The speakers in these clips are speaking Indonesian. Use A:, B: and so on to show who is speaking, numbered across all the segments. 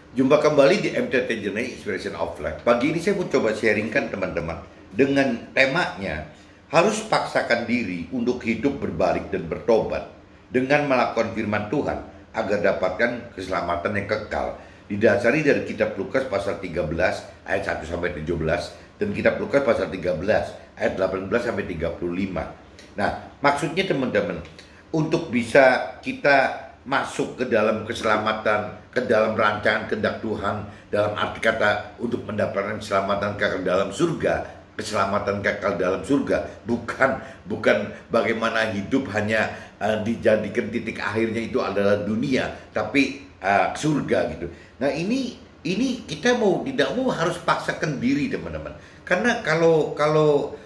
A: Jumpa kembali di MTT Journey Inspiration of Life. Pagi ini saya mau coba sharingkan teman-teman dengan temanya harus paksakan diri untuk hidup berbalik dan bertobat dengan melakukan firman Tuhan agar dapatkan keselamatan yang kekal. Didasari dari kitab Lukas pasal 13 ayat 1 sampai 17 dan kitab Lukas pasal 13 ayat 18 sampai 35. Nah, maksudnya teman-teman, untuk bisa kita masuk ke dalam keselamatan, ke dalam rancangan kehendak Tuhan, dalam arti kata untuk mendapatkan keselamatan kekal dalam surga, keselamatan kekal dalam surga, bukan bagaimana hidup hanya dijadikan titik akhirnya itu adalah dunia, tapi surga gitu. Nah ini kita mau tidak mau harus paksakan diri teman-teman, karena kalau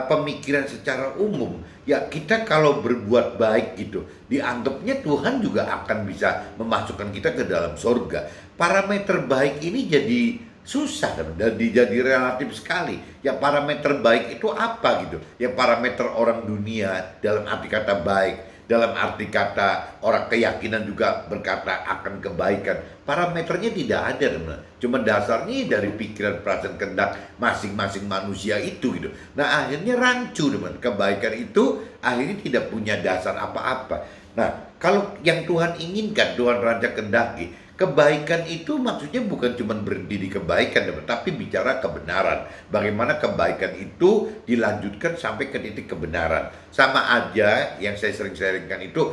A: pemikiran secara umum ya, kita kalau berbuat baik gitu dianggapnya Tuhan juga akan bisa memasukkan kita ke dalam surga. Parameter baik ini jadi susah dan jadi relatif sekali. Ya, parameter baik itu apa gitu? Ya, parameter orang dunia dalam arti kata baik, dalam arti kata orang keyakinan juga berkata akan kebaikan. Parameternya tidak ada teman. Cuma dasarnya dari pikiran, perasaan, kehendak masing-masing manusia itu gitu. Nah akhirnya rancu teman. Kebaikan itu akhirnya tidak punya dasar apa-apa. Nah kalau yang Tuhan inginkan, Tuhan rancang kehendaki, kebaikan itu maksudnya bukan cuma berhenti di kebaikan, tapi bicara kebenaran. Bagaimana kebaikan itu dilanjutkan sampai ke titik kebenaran. Sama aja yang saya sering sharingkan itu,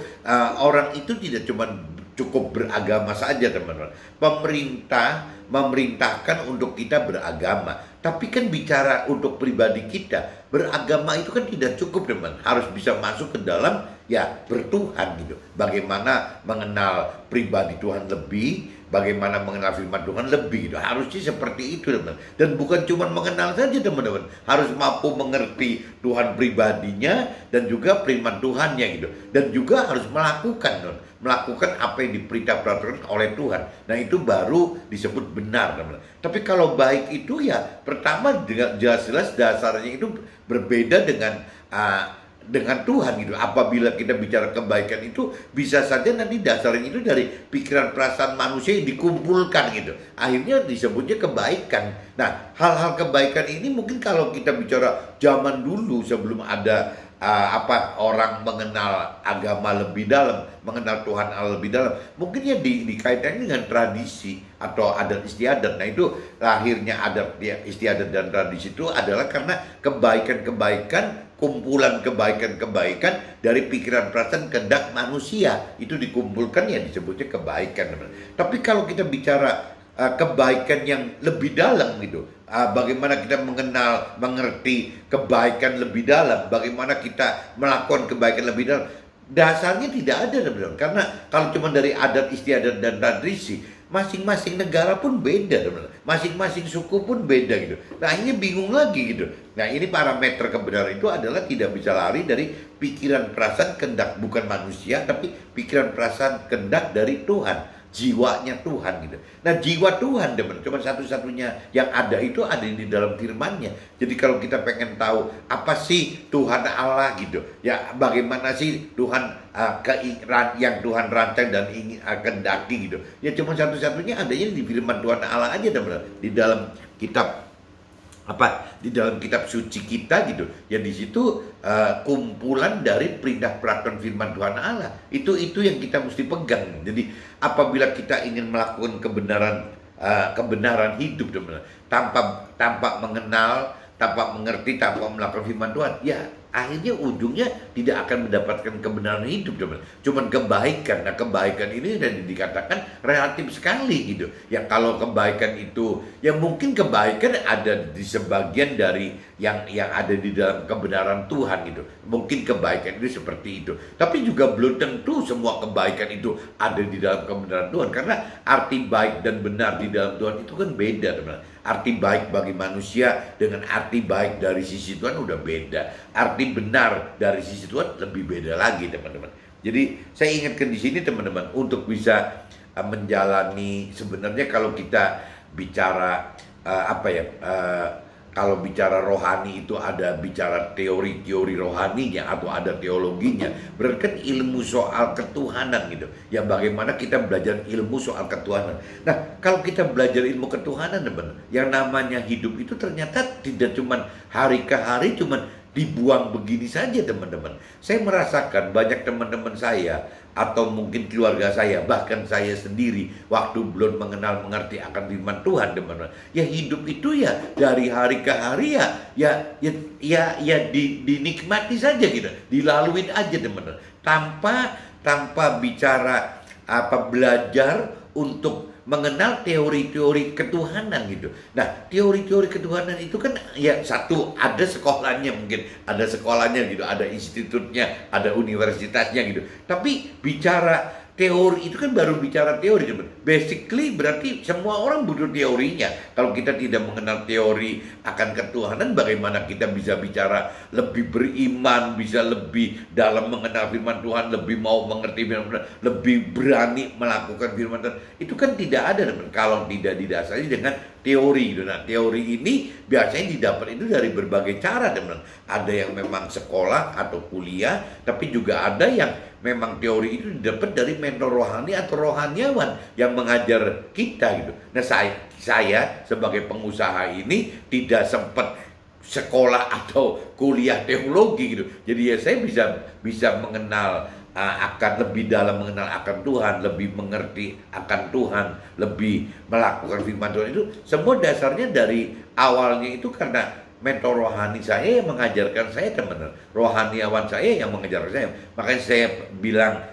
A: orang itu tidak cuma cukup beragama saja teman-teman. Pemerintah memerintahkan untuk kita beragama, tapi kan bicara untuk pribadi kita, beragama itu kan tidak cukup teman. Harus bisa masuk ke dalam ya bertuhan gitu. Bagaimana mengenal pribadi Tuhan lebih, bagaimana mengenal firman Tuhan lebih gitu. Harusnya seperti itu teman. Dan bukan cuma mengenal saja teman-teman, harus mampu mengerti Tuhan pribadinya dan juga firman Tuhannya gitu. Dan juga harus melakukan apa yang diperintahkan oleh Tuhan. Nah itu baru disebut benar teman-teman. Tapi kalau baik itu ya pertama dengan jelas-jelas dasarnya itu berbeda dengan Tuhan gitu. Apabila kita bicara kebaikan itu bisa saja nanti dasarnya itu dari pikiran perasaan manusia yang dikumpulkan gitu. Akhirnya disebutnya kebaikan. Nah, hal-hal kebaikan ini mungkin kalau kita bicara zaman dulu sebelum ada orang mengenal agama lebih dalam, mengenal Tuhan Allah lebih dalam, mungkin ya dikaitkan dengan tradisi atau adat istiadat. Nah itu lahirnya adat istiadat dan tradisi itu adalah karena kebaikan-kebaikan, kumpulan kebaikan-kebaikan dari pikiran perasaan kehendak manusia itu dikumpulkan ya disebutnya kebaikan. Tapi kalau kita bicara kebaikan yang lebih dalam gitu, bagaimana kita mengerti kebaikan lebih dalam, bagaimana kita melakukan kebaikan lebih dalam, dasarnya tidak ada teman-teman. Karena kalau cuma dari adat istiadat dan tradisi, masing-masing negara pun beda teman-teman, masing-masing suku pun beda gitu. Nah ini bingung lagi gitu. Nah ini parameter kebenaran itu adalah tidak bisa lari dari pikiran perasaan kehendak, bukan manusia tapi pikiran perasaan kehendak dari Tuhan, jiwanya Tuhan gitu. Nah jiwa Tuhan teman, cuma satu-satunya yang ada itu ada di dalam firman-Nya. Jadi kalau kita pengen tahu apa sih Tuhan Allah gitu, ya bagaimana sih Tuhan yang Tuhan rancang dan ingin kehendaki gitu, ya cuma satu-satunya adanya di firman Tuhan Allah aja teman, di dalam kitab di dalam kitab suci kita gitu ya. Di situ kumpulan dari perintah peraturan firman Tuhan Allah itu yang kita mesti pegang. Jadi apabila kita ingin melakukan kebenaran hidup teman, tanpa mengenal, tanpa mengerti, tanpa melakukan firman Tuhan, ya akhirnya ujungnya tidak akan mendapatkan kebenaran hidup teman, cuman kebaikan. Nah kebaikan ini dan dikatakan relatif sekali gitu ya. Kalau kebaikan itu ya mungkin kebaikan ada di sebagian dari yang ada di dalam kebenaran Tuhan gitu, mungkin kebaikan itu seperti itu, tapi juga belum tentu semua kebaikan itu ada di dalam kebenaran Tuhan, karena arti baik dan benar di dalam Tuhan itu kan beda teman. Arti baik bagi manusia dengan arti baik dari sisi Tuhan udah beda. Arti benar dari sisi Tuhan lebih beda lagi teman-teman. Jadi saya ingatkan di sini teman-teman untuk bisa menjalani, sebenarnya kalau kita bicara kalau bicara rohani itu ada bicara teori-teori rohaninya atau ada teologinya. Berarti kan ilmu soal ketuhanan gitu. Ya bagaimana kita belajar ilmu soal ketuhanan. Nah, kalau kita belajar ilmu ketuhanan, teman, yang namanya hidup itu ternyata tidak cuman hari ke hari, cuman dibuang begini saja, teman-teman. Saya merasakan banyak teman-teman saya atau mungkin keluarga saya, bahkan saya sendiri waktu belum mengerti akan firman Tuhan, teman-teman. Ya hidup itu ya dari hari ke hari ya dinikmati saja gitu, dilaluin aja, teman-teman. Tanpa bicara belajar untuk mengenal teori-teori ketuhanan gitu. Nah, teori-teori ketuhanan itu kan ya satu, ada sekolahnya, mungkin ada sekolahnya gitu, ada institutnya, ada universitasnya gitu. Tapi bicara teori itu kan baru bicara teori, teman. Basically berarti semua orang butuh teorinya. Kalau kita tidak mengenal teori akan ketuhanan, bagaimana kita bisa bicara lebih beriman, bisa lebih dalam mengenal firman Tuhan, lebih mau mengerti firman Tuhan, lebih berani melakukan firman Tuhan. Itu kan tidak ada, teman, kalau tidak didasari dengan teori gitu. Nah, teori ini biasanya didapat itu dari berbagai cara, teman. Ada yang memang sekolah atau kuliah, tapi juga ada yang memang teori itu didapat dari mentor rohani atau rohaniawan yang mengajar kita gitu. Nah, saya sebagai pengusaha ini tidak sempat sekolah atau kuliah teologi gitu. Jadi ya saya bisa mengenal akan lebih dalam mengenal akan Tuhan, lebih mengerti akan Tuhan, lebih melakukan firman Tuhan. Itu semua dasarnya dari awalnya itu karena mentor rohani saya yang mengajarkan saya, teman-teman. Rohaniawan saya yang mengajarkan saya. Makanya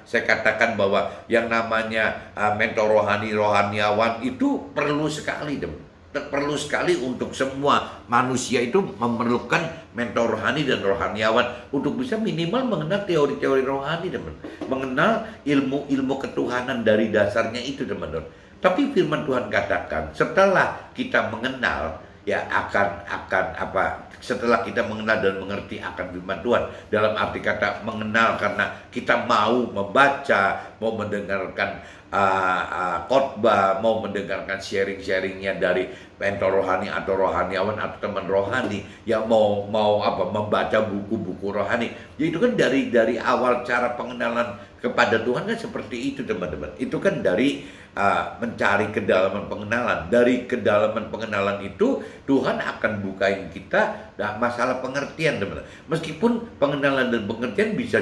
A: saya katakan bahwa yang namanya mentor rohaniawan itu perlu sekali, teman. Perlu sekali untuk semua manusia itu memerlukan mentor rohani dan rohaniawan untuk bisa minimal mengenal teori-teori rohani, teman. Mengenal ilmu ketuhanan dari dasarnya itu, teman-teman. Tapi firman Tuhan katakan setelah kita mengenal ya akan setelah kita mengenal dan mengerti akan firman Tuhan, dalam arti kata mengenal karena kita mau membaca, mau mendengarkan khotbah, mau mendengarkan sharing-sharingnya dari mentor rohani atau rohaniawan atau teman rohani, yang mau membaca buku-buku rohani. Ya itu kan dari awal cara pengenalan kepada Tuhan kan seperti itu, teman-teman. Itu kan dari mencari kedalaman pengenalan. Dari kedalaman pengenalan itu Tuhan akan bukain kita masalah pengertian, teman-teman. Meskipun pengenalan dan pengertian bisa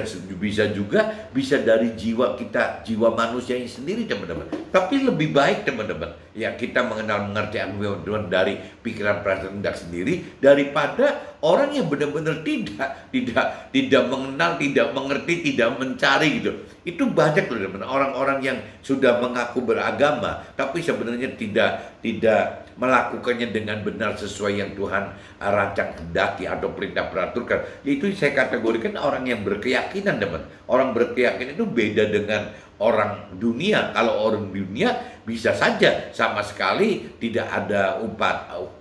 A: dari jiwa kita, jiwa manusia yang sendiri, teman-teman. Tapi lebih baik, teman-teman, ya kita mengerti Tuhan dari pikiran perasaan kita sendiri daripada orang yang benar-benar tidak mengenal, tidak mengerti, tidak mencari gitu. Itu banyak loh, teman-teman, orang-orang yang sudah mengaku beragama tapi sebenarnya tidak melakukannya dengan benar sesuai yang Tuhan rancang hendaki atau perintah peraturkan. Yaitu saya kategorikan orang yang berkeyakinan, teman. Orang berkeyakinan itu beda dengan orang dunia. Kalau orang dunia bisa saja sama sekali tidak ada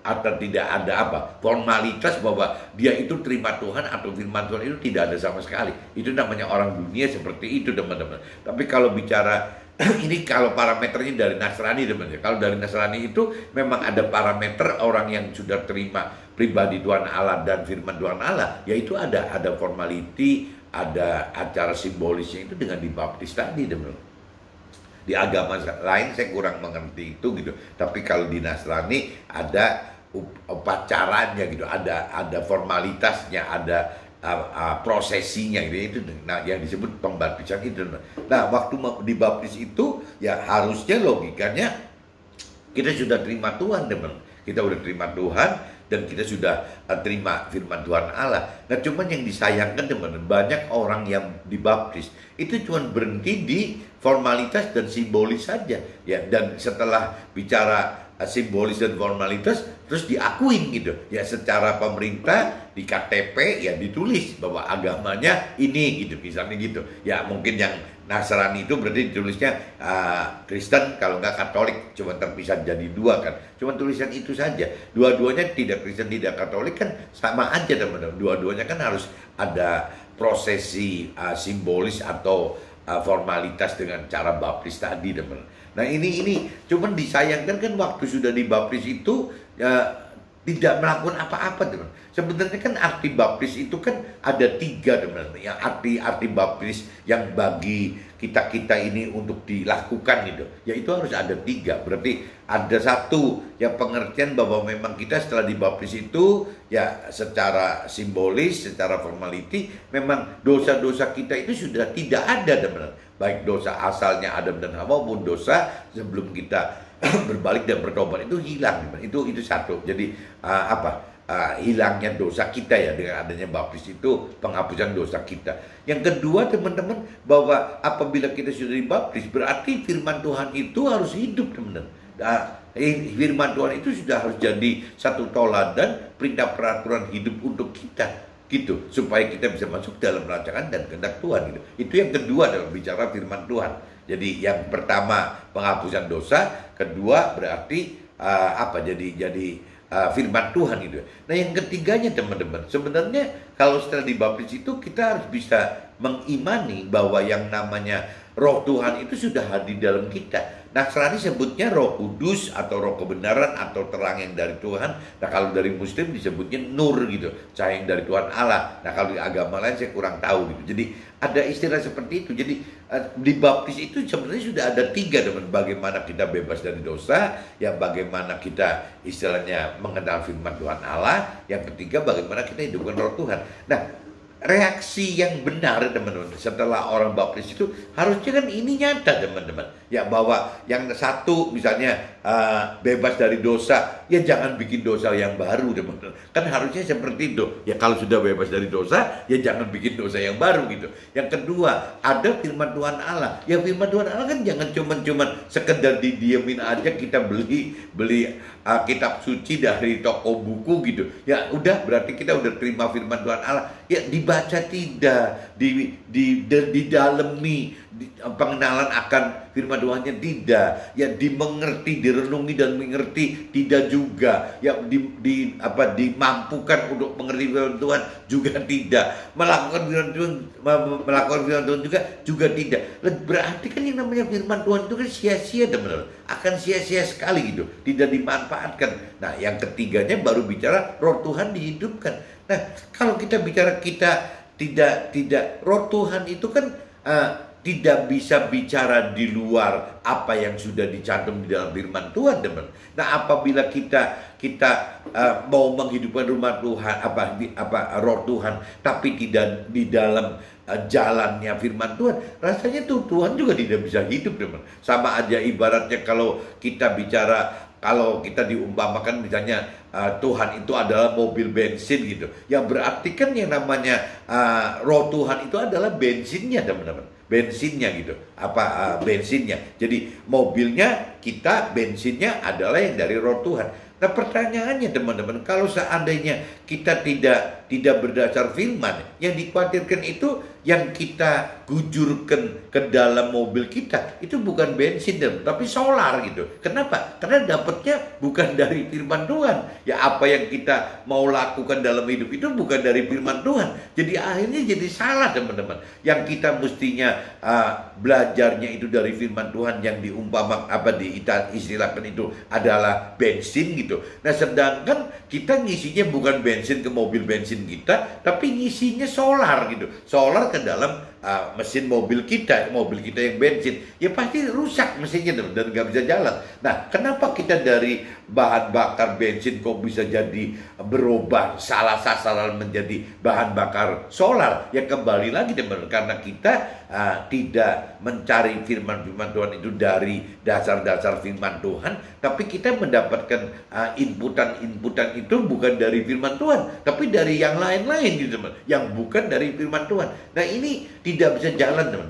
A: atau tidak ada formalitas bahwa dia itu terima Tuhan atau firman Tuhan, itu tidak ada sama sekali. Itu namanya orang dunia seperti itu, teman-teman. Tapi kalau bicara ini kalau parameternya dari Nasrani, teman-teman. Kalau dari Nasrani itu memang ada parameter orang yang sudah terima pribadi Tuhan Allah dan firman Tuhan Allah, yaitu ada formality, ada acara simbolisnya itu dengan dibaptis tadi, teman-teman. Di agama lain saya kurang mengerti itu gitu. Tapi kalau di Nasrani ada upacaranya gitu, ada formalitasnya, ada prosesinya gitu. Itu yang disebut pembaptisan itu. Nah, waktu dibaptis itu ya harusnya logikanya kita sudah terima Tuhan, teman. Kita sudah terima Tuhan dan kita sudah terima firman Tuhan Allah. Nah, cuman yang disayangkan, teman, banyak orang yang dibaptis itu cuma berhenti di formalitas dan simbolis saja ya. Dan setelah bicara simbolis dan formalitas terus diakuin gitu ya, secara pemerintah di KTP ya ditulis bahwa agamanya ini gitu, misalnya gitu ya. Mungkin yang Nasrani itu berarti ditulisnya Kristen, kalau nggak Katolik, cuma terpisah jadi dua kan, cuma tulisan itu saja. Dua-duanya tidak Kristen tidak Katolik kan sama aja, teman-teman. Dua-duanya kan harus ada prosesi simbolis atau formalitas dengan cara baptis tadi, teman. Nah ini cuman disayangkan kan waktu sudah dibaptis itu tidak melakukan apa-apa, teman. Sebenarnya kan arti baptis itu kan ada 3, teman. Yang arti baptis yang bagi kita ini untuk dilakukan gitu, yaitu harus ada 3. Berarti ada 1 yang pengertian bahwa memang kita setelah dibaptis itu ya secara simbolis, secara formality, memang dosa-dosa kita itu sudah tidak ada, teman. Baik dosa asalnya Adam dan Hawa maupun dosa sebelum kita berbalik dan bertobat itu hilang. Itu 1. Jadi hilangnya dosa kita ya dengan adanya baptis itu penghapusan dosa kita. Yang kedua, teman-teman, bahwa apabila kita sudah dibaptis berarti firman Tuhan itu harus hidup, teman-teman. Firman Tuhan itu sudah harus jadi satu teladan, perintah peraturan hidup untuk kita gitu, supaya kita bisa masuk dalam rancangan dan kehendak Tuhan gitu. Itu yang kedua dalam bicara firman Tuhan. Jadi yang pertama penghapusan dosa, kedua berarti jadi firman Tuhan gitu. Nah yang ketiganya, teman-teman, sebenarnya kalau setelah dibaptis itu kita harus bisa mengimani bahwa yang namanya Roh Tuhan itu sudah hadir dalam kita. Nasrani sebutnya Roh Kudus atau Roh kebenaran atau terang yang dari Tuhan. Nah kalau dari Muslim disebutnya Nur gitu, cahaya yang dari Tuhan Allah. Nah kalau di agama lain saya kurang tahu gitu. Jadi ada istilah seperti itu. Jadi dibaptis itu sebenarnya sudah ada 3, teman. Bagaimana kita bebas dari dosa, ya bagaimana kita istilahnya mengenal firman Tuhan Allah. Yang ketiga bagaimana kita hidupkan Roh Tuhan. Nah reaksi yang benar, teman-teman, setelah orang baptis itu harusnya kan ini nyata, teman-teman. Ya bahwa yang satu misalnya bebas dari dosa, ya jangan bikin dosa yang baru, teman-teman. Kan harusnya seperti itu. Ya kalau sudah bebas dari dosa, ya jangan bikin dosa yang baru gitu. Yang kedua, ada firman Tuhan Allah. Ya firman Tuhan Allah kan jangan cuman sekedar didiemin aja kita beli kitab suci dari toko buku gitu. Ya udah berarti kita udah terima firman Tuhan Allah. Ya dibaca tidak, didalemi, pengenalan akan firman Tuhannya tidak, ya dimengerti, direnungi dan mengerti tidak juga, ya dimampukan untuk mengerti firman Tuhan juga tidak, melakukan firman Tuhan juga tidak. Berarti kan yang namanya firman Tuhan itu kan sia-sia, teman-teman, akan sia-sia sekali gitu, tidak dimanfaatkan. Nah yang ketiganya baru bicara Roh Tuhan dihidupkan. Nah, kalau kita bicara kita tidak Roh Tuhan itu kan tidak bisa bicara di luar apa yang sudah dicantum di dalam firman Tuhan, teman. Nah, apabila kita mau menghidupkan rumah Tuhan, Roh Tuhan, tapi tidak di dalam jalannya firman Tuhan, rasanya tuh Tuhan juga tidak bisa hidup, teman. Sama aja ibaratnya kalau kita diumpamakan misalnya Tuhan itu adalah mobil bensin gitu. Yang berarti kan yang namanya Roh Tuhan itu adalah bensinnya, teman-teman. Bensinnya gitu. Bensinnya. Jadi mobilnya kita, bensinnya adalah yang dari Roh Tuhan. Nah pertanyaannya, teman-teman, kalau seandainya kita tidak berdasar firman, yang dikhawatirkan itu yang kita gujurkan ke dalam mobil kita itu bukan bensin, tapi solar gitu. Kenapa? Karena dapatnya bukan dari firman Tuhan. Ya apa yang kita mau lakukan dalam hidup itu bukan dari firman Tuhan. Jadi akhirnya jadi salah, teman-teman. Yang kita mestinya belajarnya itu dari firman Tuhan yang diistilahkan itu adalah bensin gitu. Nah sedangkan kita ngisinya bukan bensin ke mobil bensin kita, tapi ngisinya solar gitu. Solar ke dalam mesin mobil kita yang bensin, ya pasti rusak mesinnya dan nggak bisa jalan. Nah, kenapa kita dari bahan bakar bensin kok bisa jadi berubah salah sasaran menjadi bahan bakar solar? Ya kembali lagi, teman, karena kita tidak mencari firman Tuhan itu dari dasar-dasar firman Tuhan, tapi kita mendapatkan inputan itu bukan dari firman Tuhan, tapi dari yang lain-lain gitu, teman, yang bukan dari firman Tuhan. Nah ini tidak bisa jalan, teman.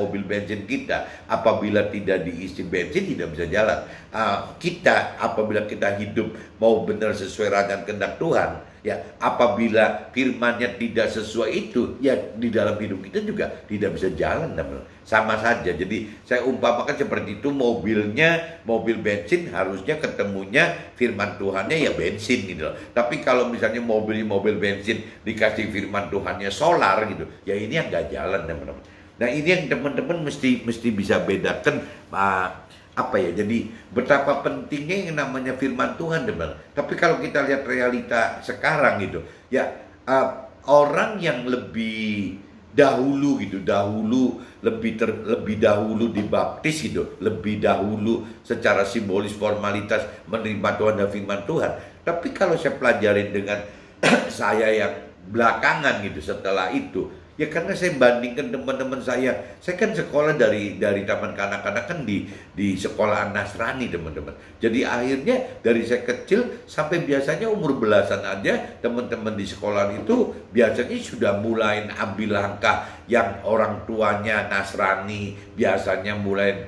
A: Mobil bensin kita apabila tidak diisi bensin tidak bisa jalan. Apabila kita hidup mau benar sesuai rancangan kehendak Tuhan, ya apabila firman-Nya tidak sesuai itu, ya di dalam hidup kita juga tidak bisa jalan, teman. Sama saja. Jadi saya umpamakan seperti itu, mobil bensin harusnya ketemunya firman Tuhannya ya bensin gitu. Tapi kalau misalnya mobil bensin dikasih firman Tuhannya solar gitu, ya ini yang nggak jalan, teman-teman. Nah ini yang teman-teman mesti bisa bedakan apa ya, jadi betapa pentingnya yang namanya firman Tuhan, teman. Tapi kalau kita lihat realita sekarang gitu, ya orang yang lebih dahulu gitu, lebih dahulu dibaptis gitu, lebih dahulu secara simbolis formalitas menerima Tuhan dan firman Tuhan. Tapi kalau saya pelajarin dengan saya yang belakangan gitu setelah itu, ya karena saya bandingkan teman-teman saya kan sekolah dari taman kanak-kanak kan di sekolahan Nasrani, teman-teman. Jadi akhirnya dari saya kecil sampai biasanya umur belasan aja teman-teman di sekolah itu biasanya sudah mulai ambil langkah yang orang tuanya Nasrani, biasanya mulai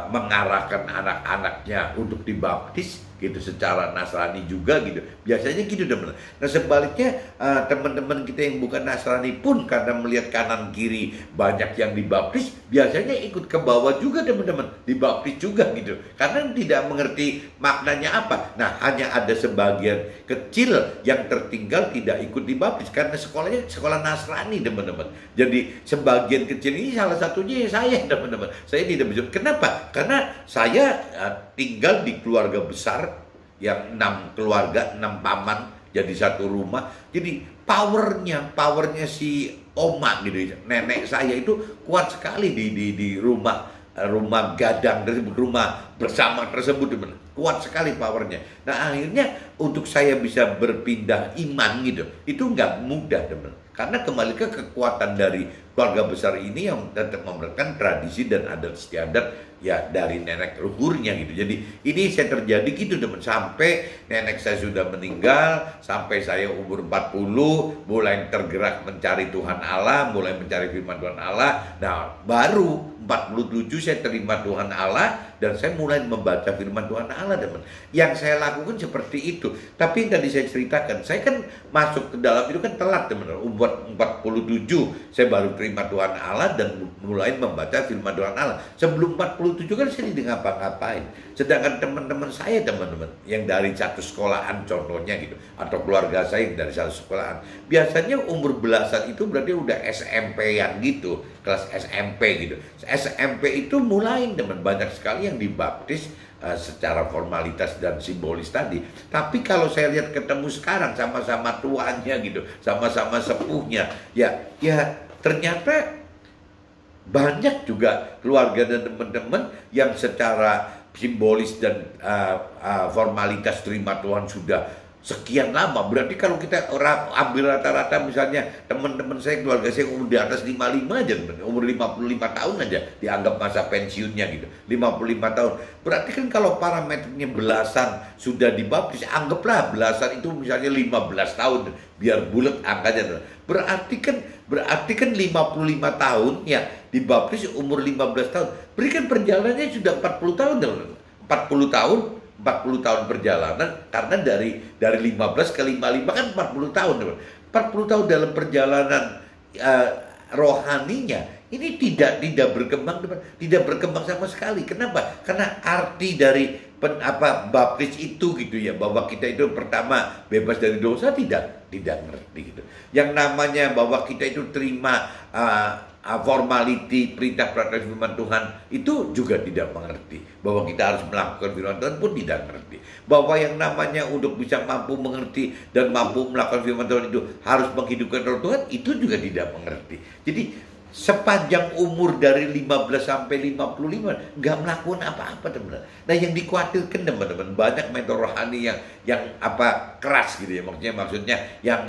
A: mengarahkan anak-anaknya untuk dibaptis gitu secara Nasrani juga gitu. Biasanya gitu, teman. Nah sebaliknya teman-teman kita yang bukan Nasrani pun karena melihat kanan kiri banyak yang dibaptis, biasanya ikut ke bawah juga, teman-teman, dibaptis juga gitu. Karena tidak mengerti maknanya apa. Nah hanya ada sebagian kecil yang tertinggal tidak ikut dibaptis karena sekolahnya sekolah Nasrani, teman-teman. Jadi sebagian kecil ini salah satunya saya, teman-teman. Saya tidak bisa. Kenapa? Karena saya tinggal di keluarga besar yang 6 keluarga, 6 paman jadi satu rumah. Jadi powernya si oma gitu, nenek saya itu kuat sekali di rumah gadang tersebut, rumah bersama tersebut, teman. Kuat sekali powernya. Nah akhirnya untuk saya bisa berpindah iman gitu, itu nggak mudah, teman. Karena kembali ke kekuatan dari keluarga besar ini yang tetap memberikan tradisi dan adat istiadat ya dari nenek leluhurnya gitu. Jadi ini saya terjadi gitu, teman, sampai nenek saya sudah meninggal, sampai saya umur 40 mulai tergerak mencari Tuhan Allah, mulai mencari firman Tuhan Allah. Nah baru 47 saya terima Tuhan Allah dan saya mulai membaca firman Tuhan Allah, teman. Yang saya lakukan seperti itu. Tapi yang tadi saya ceritakan, saya kan masuk ke dalam itu kan telat, teman. Umur 47 saya baru terima Tuhan Allah dan mulai membaca firman Tuhan Allah. Sebelum 47 kan saya tidak ngapa-ngapain. Sedangkan teman-teman saya, teman-teman yang dari satu sekolahan contohnya gitu, atau keluarga saya yang dari satu sekolahan, biasanya umur belasan itu berarti udah SMP-an gitu, kelas SMP gitu. SMP itu mulai, teman, banyak sekali yang dibaptis secara formalitas dan simbolis tadi. Tapi kalau saya lihat ketemu sekarang sama-sama tuanya gitu, sama-sama sepuhnya, ya ternyata banyak juga keluarga dan teman-teman yang secara simbolis dan formalitas terima Tuhan sudah sekian lama. Berarti kalau kita ambil rata-rata misalnya teman-teman saya, keluarga saya umur di atas 55 aja, umur 55 tahun aja dianggap masa pensiunnya gitu, 55 tahun. Berarti kan kalau parameternya belasan sudah dibaptis, anggaplah belasan itu misalnya 15 tahun, biar bulat angkanya. Berarti kan 55 tahun ya dibaptis umur 15 tahun. Berikan perjalanannya sudah 40 tahun, 40 tahun perjalanan, karena dari 15 ke 55 kan 40 tahun. 40 tahun dalam perjalanan rohaninya ini tidak berkembang sama sekali. Kenapa? Karena arti dari baptis itu gitu ya, bahwa kita itu pertama bebas dari dosa tidak ngerti gitu. Yang namanya bahwa kita itu terima formality perintah firman Tuhan itu juga tidak mengerti. Bahwa kita harus melakukan firman Tuhan pun tidak mengerti. Bahwa yang namanya untuk bisa mampu mengerti dan mampu melakukan firman Tuhan itu harus menghidupkan roh Tuhan, itu juga tidak mengerti. Jadi sepanjang umur dari 15 sampai 55 nggak melakukan apa-apa, teman-teman. Nah yang dikhawatirkan, teman-teman, banyak mentor rohani yang keras gitu ya, maksudnya yang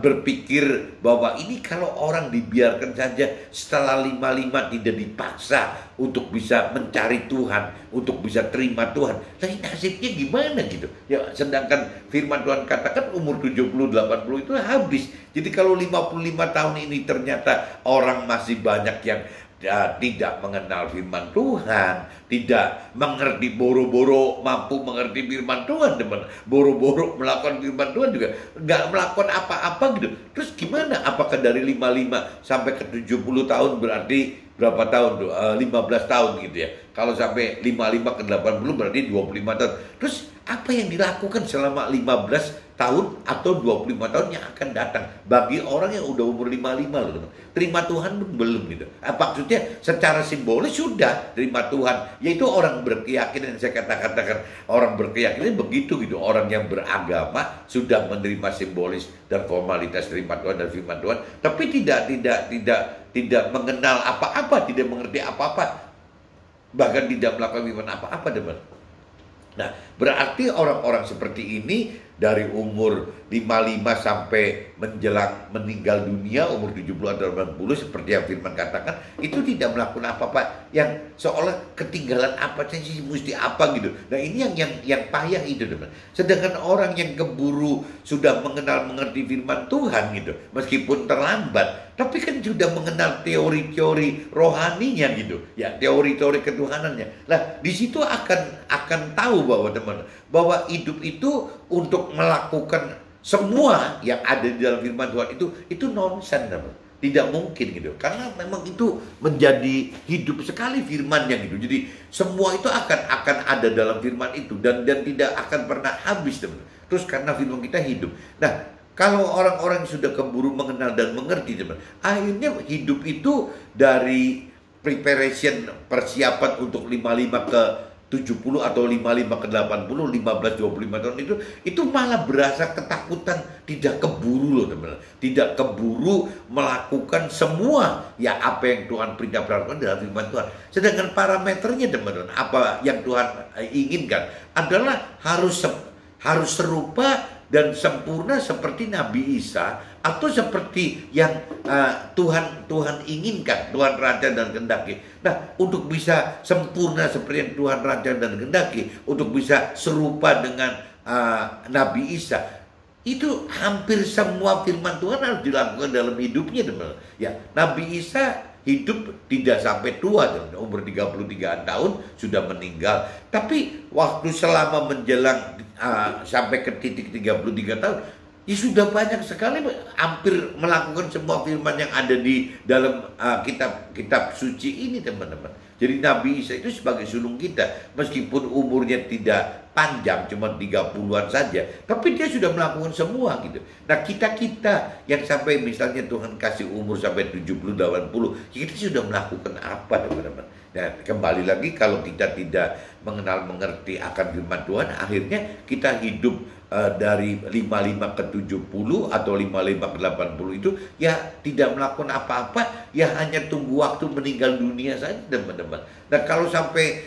A: berpikir bahwa ini kalau orang dibiarkan saja setelah 55 tidak dipaksa untuk bisa mencari Tuhan, untuk bisa terima Tuhan, tapi nasibnya gimana gitu ya. Sedangkan firman Tuhan katakan umur 70-80 itu habis. Jadi kalau 55 tahun ini ternyata orang masih banyak yang tidak mengenal firman Tuhan, tidak mengerti, boro-boro mampu mengerti firman Tuhan, teman, boro-boro melakukan firman Tuhan juga nggak melakukan apa-apa gitu. Terus gimana? Apakah dari 55 sampai ke 70 tahun berarti berapa tahun tuh? 15 tahun gitu ya. Kalau sampai 55 ke 80 berarti 25 tahun. Terus apa yang dilakukan selama 15 tahun atau 25 tahun yang akan datang. Bagi orang yang udah umur 55 loh, teman. Terima Tuhan belum gitu. Maksudnya secara simbolis sudah terima Tuhan. Yaitu orang berkeyakinan, saya katakan orang berkeyakinan begitu gitu. Orang yang beragama sudah menerima simbolis dan formalitas terima Tuhan dan firman Tuhan, tapi tidak mengenal apa-apa, tidak mengerti apa-apa, bahkan tidak melakukan firman apa-apa, teman. Nah, berarti orang-orang seperti ini dari umur 55 sampai menjelang meninggal dunia umur 70 atau 80 seperti yang firman katakan, itu tidak melakukan apa-apa, yang seolah ketinggalan apa sih, mesti apa gitu. Nah, ini yang payah itu, teman. Sedangkan orang yang keburu sudah mengerti firman Tuhan gitu, meskipun terlambat, tapi kan sudah mengenal teori-teori rohaninya gitu, ya, teori-teori ketuhanannya. Nah, di situ akan tahu bahwa teman, bahwa hidup itu untuk melakukan semua yang ada di dalam firman Tuhan itu nonsen, teman. Tidak mungkin gitu, karena memang itu menjadi hidup sekali firman-Nya gitu. Jadi semua itu akan ada dalam firman itu, dan tidak akan pernah habis, teman. Terus karena firman kita hidup. Nah, kalau orang-orang sudah keburu mengenal dan mengerti, teman, akhirnya hidup itu dari preparation, persiapan untuk 55 ke 70 atau 55 ke 80, 15 25 tahun itu malah berasa ketakutan, tidak keburu loh, teman. Tidak keburu melakukan semua ya apa yang Tuhan perintahkan dalam firman Tuhan. Sedangkan parameternya, teman-teman, apa yang Tuhan inginkan adalah harus serupa dan sempurna seperti Nabi Isa, atau seperti yang Tuhan inginkan, Tuhan rancang dan kehendaki. Nah, untuk bisa sempurna seperti yang Tuhan rancang dan kehendaki, untuk bisa serupa dengan Nabi Isa, itu hampir semua firman Tuhan harus dilakukan dalam hidupnya, teman. Ya, Nabi Isa hidup tidak sampai tua, teman. Umur 33 tahun sudah meninggal. Tapi waktu selama menjelang sampai ke titik 33 tahun, ya sudah banyak sekali, hampir melakukan semua firman yang ada di dalam kitab suci ini, teman-teman. Jadi Nabi Isa itu sebagai sulung kita, meskipun umurnya tidak panjang, cuma 30-an saja, tapi dia sudah melakukan semua gitu. Nah, kita yang sampai misalnya Tuhan kasih umur sampai 70, 80, kita sudah melakukan apa, teman-teman? Nah, kembali lagi, kalau kita tidak mengerti akan firman Tuhan, akhirnya kita hidup dari 55 ke 70 atau 55 ke 80 itu ya tidak melakukan apa-apa, ya hanya tunggu waktu meninggal dunia saja, teman-teman. Nah, kalau sampai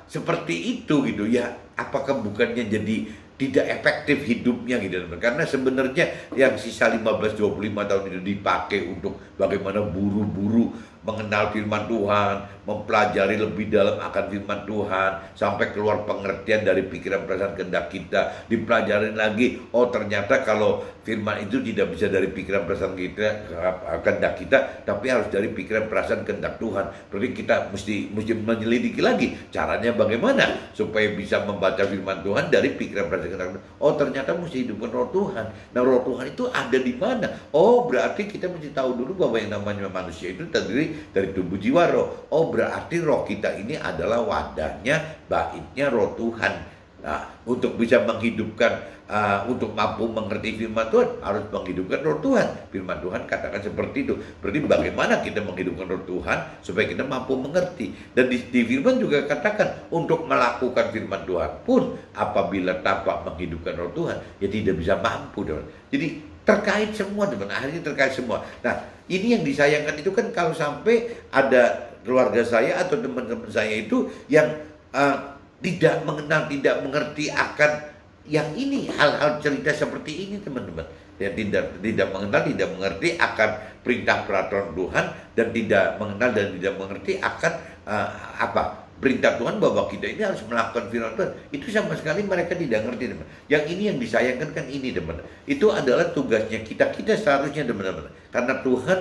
A: seperti itu gitu, ya apakah bukannya jadi tidak efektif hidupnya gitu, teman? Karena sebenarnya yang sisa 15-25 tahun itu dipakai untuk bagaimana buru-buru mengenal firman Tuhan, mempelajari lebih dalam akan firman Tuhan, sampai keluar pengertian dari pikiran perasaan kehendak kita, dipelajarin lagi, oh ternyata kalau firman itu tidak bisa dari pikiran perasaan kita, kehendak kita, tapi harus dari pikiran perasaan kehendak Tuhan. Berarti kita mesti menyelidiki lagi caranya bagaimana supaya bisa membaca firman Tuhan dari pikiran perasaan kehendak Tuhan. Oh ternyata mesti hidupkan roh Tuhan. Nah, roh Tuhan itu ada di mana? Oh berarti kita mesti tahu dulu bahwa yang namanya manusia itu terdiri dari tubuh, jiwa, roh. Oh berarti roh kita ini adalah wadahnya, baitnya roh Tuhan. Nah, untuk bisa menghidupkan, untuk mampu mengerti firman Tuhan, harus menghidupkan roh Tuhan. Firman Tuhan katakan seperti itu. Berarti bagaimana kita menghidupkan roh Tuhan supaya kita mampu mengerti. Dan di firman juga katakan untuk melakukan firman Tuhan pun apabila tanpa menghidupkan roh Tuhan, ya tidak bisa mampu, teman. Jadi terkait semua, teman. Akhirnya terkait semua. Nah, ini yang disayangkan itu kan kalau sampai ada keluarga saya atau teman-teman saya itu yang tidak mengenal, tidak mengerti akan yang ini, hal-hal cerita seperti ini, teman-teman. Ya, tidak mengenal, tidak mengerti akan perintah peraturan Tuhan, dan tidak mengenal dan tidak mengerti akan perintah Tuhan bahwa kita ini harus melakukan firman Tuhan. Itu sama sekali mereka tidak ngerti, teman. Yang ini yang disayangkan kan ini, teman. Itu adalah tugasnya kita seharusnya, teman-teman. Karena Tuhan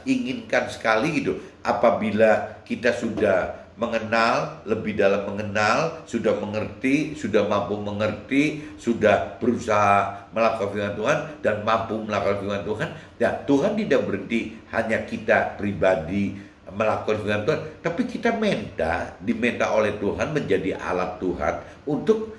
A: inginkan sekali gitu, apabila kita sudah mengenal, lebih dalam mengenal, sudah mengerti, sudah mampu mengerti, sudah berusaha melakukan firman Tuhan dan mampu melakukan firman Tuhan, ya Tuhan tidak berhenti hanya kita pribadi melakukan firman Tuhan, tapi kita diminta oleh Tuhan menjadi alat Tuhan untuk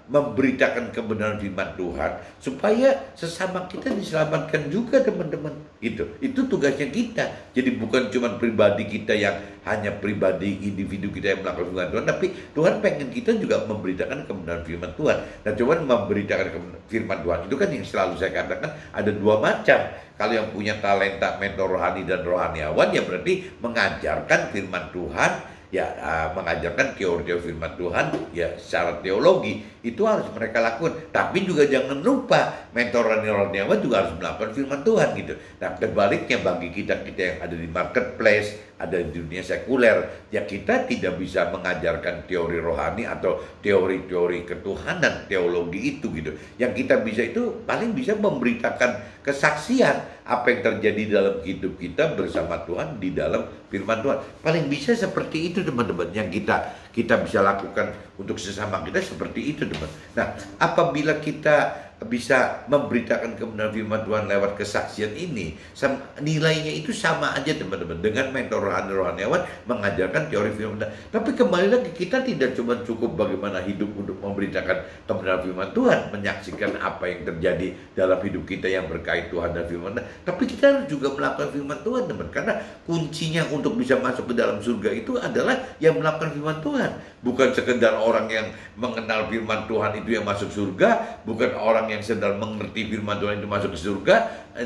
A: memberitakan kebenaran firman Tuhan supaya sesama kita diselamatkan juga, teman-teman. Itu tugasnya kita. Jadi bukan cuma pribadi kita yang hanya pribadi individu kita yang melakukan firman Tuhan, tapi Tuhan pengen kita juga memberitakan kebenaran firman Tuhan. Nah, cuman memberitakan firman Tuhan itu kan yang selalu saya katakan ada dua macam. Kalau yang punya talenta mentor rohani dan rohaniawan, ya berarti mengajarkan firman Tuhan, ya mengajarkan teori firman Tuhan ya secara teologi, itu harus mereka lakukan. Tapi juga jangan lupa mentor rohaniawan juga harus melakukan firman Tuhan gitu. Nah, terbaliknya bagi kita yang ada di marketplace, ada di dunia sekuler, ya kita tidak bisa mengajarkan teori rohani atau teori-teori ketuhanan, teologi itu gitu. Yang kita bisa itu paling bisa memberitakan kesaksian apa yang terjadi dalam hidup kita bersama Tuhan di dalam firman Tuhan. Paling bisa seperti itu, teman-teman, yang kita bisa lakukan untuk sesama kita seperti itu, teman. Nah, apabila kita bisa memberitakan kebenaran firman Tuhan lewat kesaksian ini, nilainya itu sama aja, teman-teman, dengan mentor rohaniawan mengajarkan teori firman Tuhan. Tapi kembali lagi, kita tidak cuma cukup bagaimana hidup untuk memberitakan kebenaran firman Tuhan, menyaksikan apa yang terjadi dalam hidup kita yang berkait Tuhan dan firman Tuhan, tapi kita harus juga melakukan firman Tuhan, teman. Karena kuncinya untuk bisa masuk ke dalam surga itu adalah yang melakukan firman Tuhan. Bukan sekedar orang yang mengenal firman Tuhan itu yang masuk surga, bukan orang yang sedang mengerti firman Tuhan itu masuk ke surga,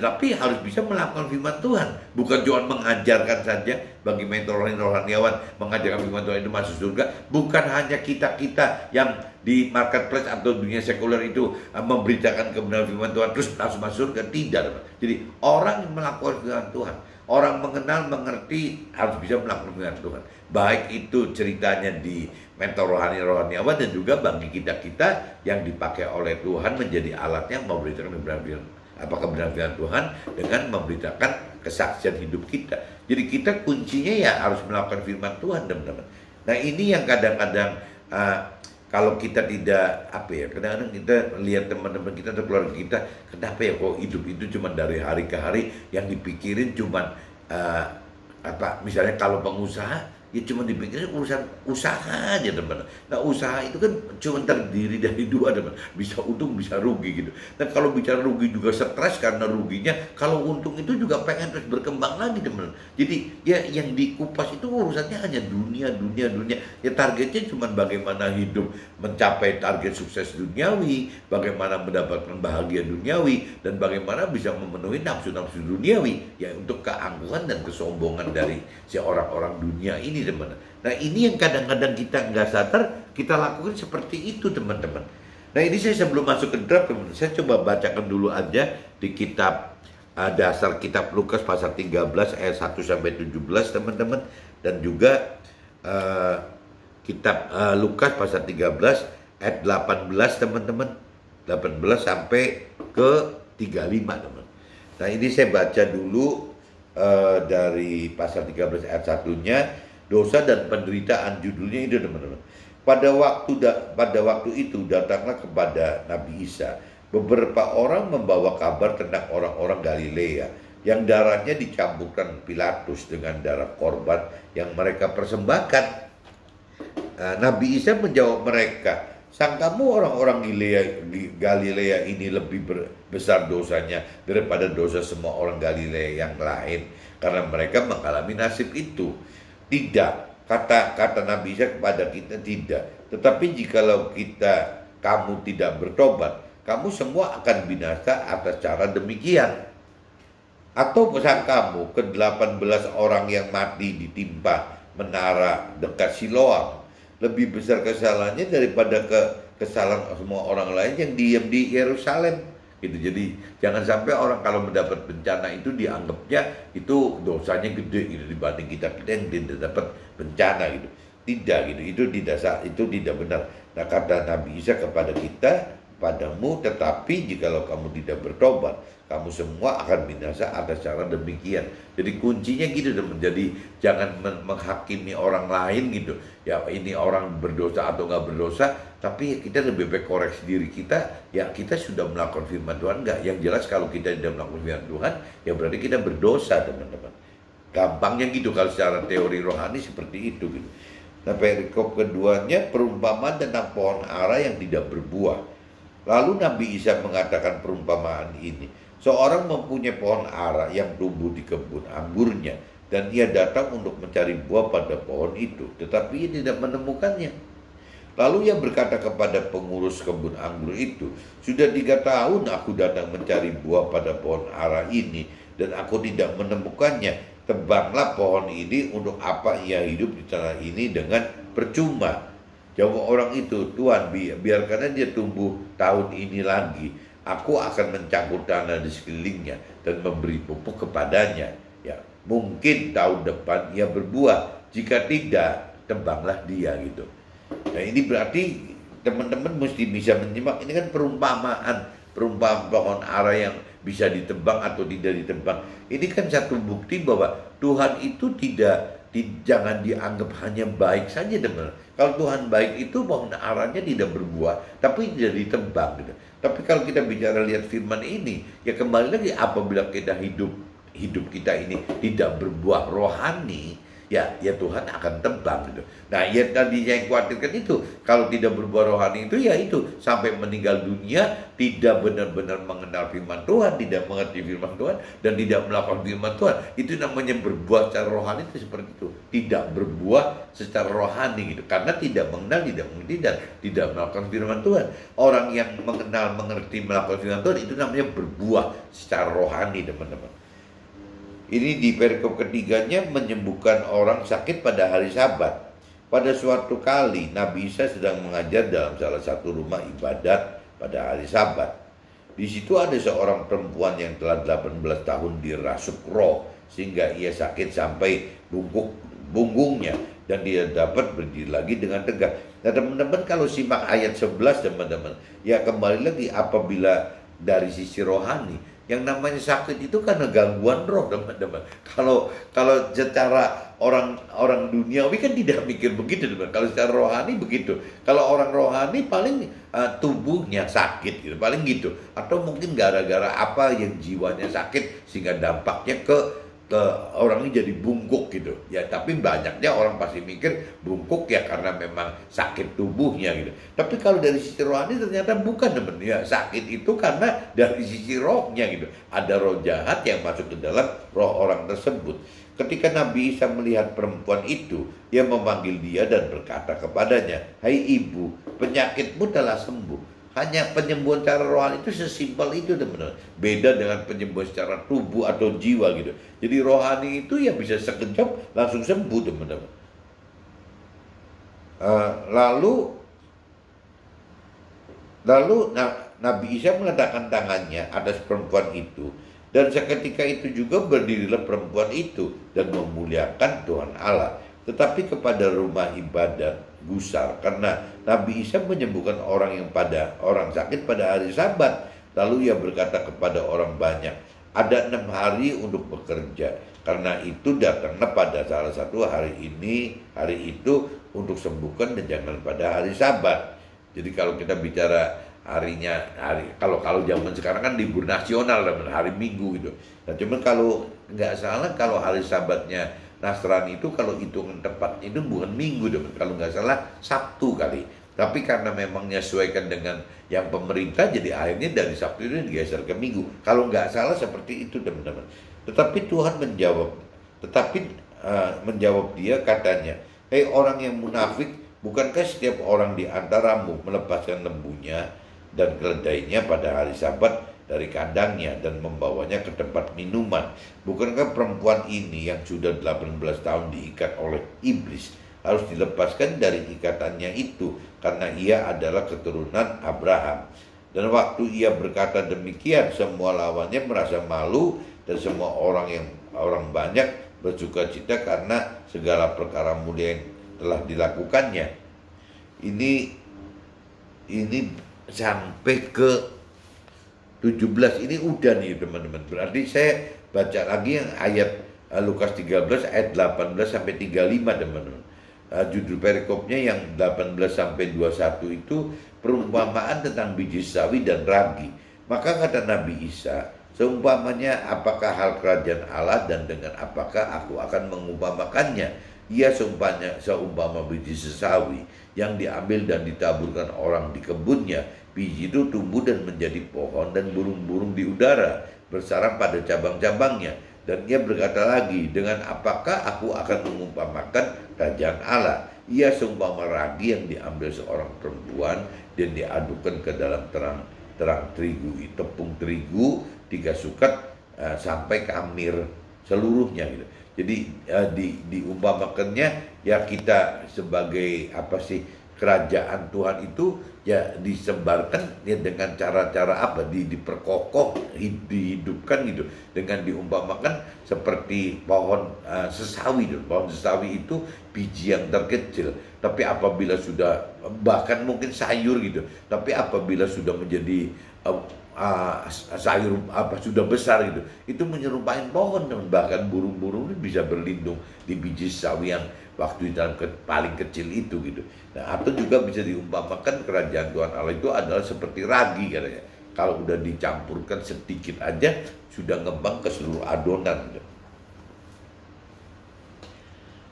A: tapi harus bisa melakukan firman Tuhan. Bukan cuma mengajarkan saja. Bagi mentor rohaniawan, mengajarkan firman Tuhan itu masuk surga. Bukan hanya kita-kita yang di marketplace atau dunia sekuler itu memberitakan kebenaran firman Tuhan terus langsung masuk surga. Tidak. Jadi orang yang melakukan firman Tuhan, orang mengenal, mengerti, harus bisa melakukan firman Tuhan. Baik itu ceritanya di mentor rohaniawan dan juga bagi kita-kita yang dipakai oleh Tuhan menjadi alatnya memberitakan kebenaran firman Tuhan dengan memberitakan kesaksian hidup kita. Jadi kita kuncinya ya harus melakukan firman Tuhan, teman-teman. Nah, ini yang kadang-kadang kalau kita tidak kadang-kadang kita lihat teman-teman kita atau keluarga kita, kenapa ya kok hidup itu cuma dari hari ke hari yang dipikirin cuma misalnya kalau pengusaha ya cuma dipikirin urusan usaha aja, teman. Nah, usaha itu kan cuma terdiri dari dua, teman. Bisa untung, bisa rugi gitu. Dan kalau bicara rugi juga stres karena ruginya. Kalau untung itu juga pengen terus berkembang lagi, teman. Jadi ya yang dikupas itu urusannya hanya dunia. Ya targetnya cuma bagaimana hidup mencapai target sukses duniawi, bagaimana mendapatkan bahagia duniawi, dan bagaimana bisa memenuhi nafsu-nafsu duniawi ya untuk keangkuhan dan kesombongan dari si orang-orang dunia ini, teman. Nah, ini yang kadang-kadang kita nggak sadar kita lakukan seperti itu, teman-teman. Nah, ini saya sebelum masuk ke draft, teman-teman, saya coba bacakan dulu aja di kitab dasar kitab Lukas pasal 13 ayat 1 sampai 17, teman-teman, dan juga kitab Lukas pasal 13 ayat 18, teman-teman. 18 sampai ke 35, teman. Nah, ini saya baca dulu dari pasal 13 ayat 1-nya, dosa dan penderitaan, judulnya itu, teman-teman. Pada waktu itu datanglah kepada Nabi Isa beberapa orang membawa kabar tentang orang-orang Galilea yang darahnya dicampurkan Pilatus dengan darah korban yang mereka persembahkan. Nabi Isa menjawab mereka, sangkamu orang-orang Galilea ini lebih besar dosanya daripada dosa semua orang Galilea yang lain karena mereka mengalami nasib itu? Tidak, kata Nabi Isa kepada kita, tidak. Tetapi jikalau kamu tidak bertobat, kamu semua akan binasa atas cara demikian. Atau pesan kamu ke-18 orang yang mati ditimpa menara dekat Siloam lebih besar kesalahannya daripada kesalahan semua orang lain yang diam di Yerusalem gitu. Jadi jangan sampai orang kalau mendapat bencana itu dianggapnya itu dosanya gede gitu dibanding kita yang tidak dapat bencana gitu. Tidak gitu, itu tidak benar. Nah, kata Nabi Isa kepada kita, padamu, tetapi jikalau kamu tidak bertobat, kamu semua akan binasa atas cara demikian. Jadi kuncinya gitu, teman. Jadi jangan menghakimi orang lain gitu. Ya ini orang berdosa atau nggak berdosa, tapi kita lebih baik koreksi diri kita. Ya kita sudah melakukan firman Tuhan nggak? Yang jelas kalau kita tidak melakukan firman Tuhan, ya berarti kita berdosa, teman-teman. Gampangnya gitu kalau secara teori rohani seperti itu gitu. Nah, perikop keduanya perumpamaan tentang pohon ara yang tidak berbuah. Lalu Nabi Isa mengatakan perumpamaan ini. Seorang mempunyai pohon ara yang tumbuh di kebun anggurnya, dan ia datang untuk mencari buah pada pohon itu, tetapi ia tidak menemukannya. Lalu ia berkata kepada pengurus kebun anggur itu, "Sudah 3 tahun aku datang mencari buah pada pohon ara ini, dan aku tidak menemukannya. Tebanglah pohon ini, untuk apa ia hidup di tanah ini dengan percuma?" Jawab orang itu, "Tuhan, biarkan dia tumbuh tahun ini lagi. Aku akan mencangkul tanah di sekelilingnya dan memberi pupuk kepadanya. Ya, mungkin tahun depan ia berbuah. Jika tidak, tebanglah dia," gitu. Nah, ini berarti teman-teman mesti bisa menyimak. Ini kan perumpamaan pohon ara yang bisa ditebang atau tidak ditebang. Ini kan satu bukti bahwa Tuhan itu jangan dianggap hanya baik saja, teman. Kalau Tuhan baik itu pohon aranya tidak berbuah, tapi tidak ditebang, gitu. Tapi kalau kita bicara lihat firman ini, ya kembali lagi, apabila kita hidup kita ini tidak berbuah rohani, ya Tuhan akan tebang, gitu. Nah, ya tadi yang khawatirkan itu, kalau tidak berbuah rohani itu, ya itu sampai meninggal dunia tidak benar-benar mengenal firman Tuhan, tidak mengerti firman Tuhan, dan tidak melakukan firman Tuhan. Itu namanya berbuah secara rohani, itu seperti itu, tidak berbuah secara rohani, gitu, karena tidak mengenal, tidak mengerti, dan tidak melakukan firman Tuhan. Orang yang mengenal, mengerti, melakukan firman Tuhan, itu namanya berbuah secara rohani, teman-teman. Ini di perikop ketiganya menyembuhkan orang sakit pada hari Sabat. Pada suatu kali Nabi Isa sedang mengajar dalam salah satu rumah ibadat pada hari Sabat. Di situ ada seorang perempuan yang telah 18 tahun dirasuk roh sehingga ia sakit sampai punggungnya dan dia dapat berdiri lagi dengan tegak. Nah, teman-teman, kalau simak ayat 11, teman-teman, ya kembali lagi, apabila dari sisi rohani, yang namanya sakit itu karena gangguan roh, teman-teman. Kalau secara orang duniawi kan tidak mikir begitu, teman. Kalau secara rohani begitu. Kalau orang rohani paling tubuhnya sakit, gitu, paling gitu. Atau mungkin gara-gara apa yang jiwanya sakit sehingga dampaknya ke orangnya jadi bungkuk, gitu. Ya, tapi banyaknya orang pasti mikir bungkuk ya karena memang sakit tubuhnya, gitu. Tapi kalau dari sisi rohani ternyata bukan, teman. Ya, sakit itu karena dari sisi rohnya, gitu. Ada roh jahat yang masuk ke dalam roh orang tersebut. Ketika Nabi Isa melihat perempuan itu, ia memanggil dia dan berkata kepadanya, "Hai ibu, penyakitmu telah sembuh." Hanya penyembuhan secara rohani itu sesimpel itu, teman-teman. Beda dengan penyembuhan secara tubuh atau jiwa, gitu. Jadi rohani itu ya bisa sekejap langsung sembuh, teman-teman. Lalu Nabi Isa meletakkan tangannya atas perempuan itu, dan seketika itu juga berdirilah perempuan itu dan memuliakan Tuhan Allah. Tetapi kepada rumah ibadat gusar karena Nabi Isa menyembuhkan orang sakit pada hari Sabat. Lalu ia berkata kepada orang banyak, "Ada 6 hari untuk bekerja. Karena itu datanglah pada salah satu hari itu untuk sembuhkan, dan jangan pada hari Sabat." Jadi kalau kita bicara kalau zaman sekarang kan libur nasional, hari Minggu, gitu. Nah, cuman kalau nggak salah, kalau hari Sabatnya Nasrani itu, kalau hitungan tepat itu bukan Minggu, teman. Kalau nggak salah Sabtu kali. Tapi karena memang menyesuaikan dengan yang pemerintah, jadi akhirnya dari Sabtu itu digeser ke Minggu. Kalau nggak salah seperti itu, teman-teman. Tetapi Tuhan menjawab dia, katanya, "Hei orang yang munafik, bukankah setiap orang di antaramu melepaskan lembunya dan keledainya pada hari Sabat dari kandangnya dan membawanya ke tempat minuman? Bukankah perempuan ini yang sudah 18 tahun diikat oleh iblis harus dilepaskan dari ikatannya itu, karena ia adalah keturunan Abraham?" Dan waktu ia berkata demikian, semua lawannya merasa malu, dan semua orang banyak bersuka cita karena segala perkara mulia yang telah dilakukannya. Ini sampai ke 17, ini udah nih, teman-teman. Berarti saya baca lagi yang ayat Lukas 13 ayat 18 sampai 35, teman-teman. Judul perikopnya yang 18 sampai 21 itu perumpamaan tentang biji sawi dan ragi. Maka kata Nabi Isa, "Seumpamanya apakah hal kerajaan Allah, dan dengan apakah aku akan mengumpamakannya? Ia seumpama biji sesawi yang diambil dan ditaburkan orang di kebunnya. Biji itu tumbuh dan menjadi pohon, dan burung-burung di udara bersarang pada cabang-cabangnya. Dan ia berkata lagi, dengan apakah aku akan mengumpamakan kerajaan Allah? Ia seumpama ragi yang diambil seorang perempuan dan diadukkan ke dalam terang terigu, tepung terigu 3 sukat sampai kamir seluruhnya gitu. Jadi diumpamakannya ya kita sebagai apa sih, kerajaan Tuhan itu ya disebarkan ya dengan cara-cara apa, diperkokoh, dihidupkan gitu, dengan diumpamakan seperti pohon sesawi. Pohon sesawi itu biji yang terkecil, tapi apabila sudah, bahkan mungkin sayur gitu, tapi apabila sudah menjadi sayur sudah besar gitu, itu menyerupai pohon, dan bahkan burung-burung bisa berlindung di biji sawi yang waktu dalam paling kecil itu gitu. Nah, atau juga bisa diumpamakan kerajaan Tuhan Allah itu adalah seperti ragi katanya. Kalau udah dicampurkan sedikit aja sudah ngembang ke seluruh adonan gitu.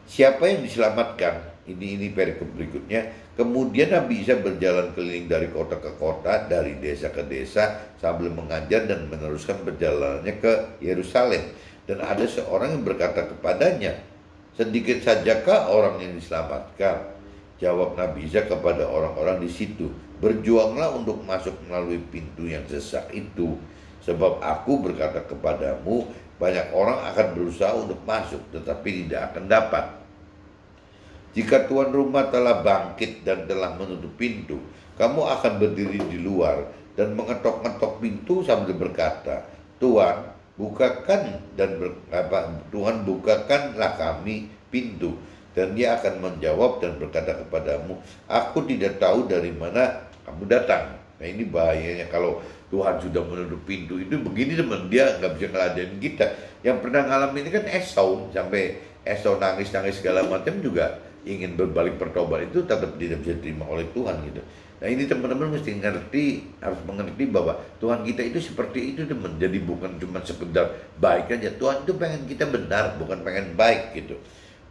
A: Siapa yang diselamatkan? Ini perikop berikutnya. Kemudian Nabi Isa berjalan keliling dari kota ke kota, dari desa ke desa, sambil mengajar dan meneruskan perjalanannya ke Yerusalem. Dan ada seorang yang berkata kepadanya, sedikit sajakah orang yang diselamatkan? Jawab Nabi Isa kepada orang-orang di situ, berjuanglah untuk masuk melalui pintu yang sesak itu. Sebab aku berkata kepadamu, banyak orang akan berusaha untuk masuk, tetapi tidak akan dapat. Jika tuan rumah telah bangkit dan telah menutup pintu, kamu akan berdiri di luar dan mengetok-ngetok pintu sambil berkata, Tuhan, bukakan Tuhan, bukakanlah kami pintu. Dan dia akan menjawab dan berkata kepadamu, aku tidak tahu dari mana kamu datang. Nah, ini bahayanya kalau Tuhan sudah menutup pintu itu begini teman, dia nggak bisa ngeladenin kita. Yang pernah ngalamin ini kan Esau, sampai Esau nangis-nangis segala macam juga ingin berbalik bertobat, itu tetap tidak bisa diterima oleh Tuhan gitu. Nah, ini teman-teman mesti harus mengerti bahwa Tuhan kita itu seperti itu teman. Jadi bukan cuma sekedar baik aja. Tuhan itu pengen kita benar, bukan pengen baik gitu.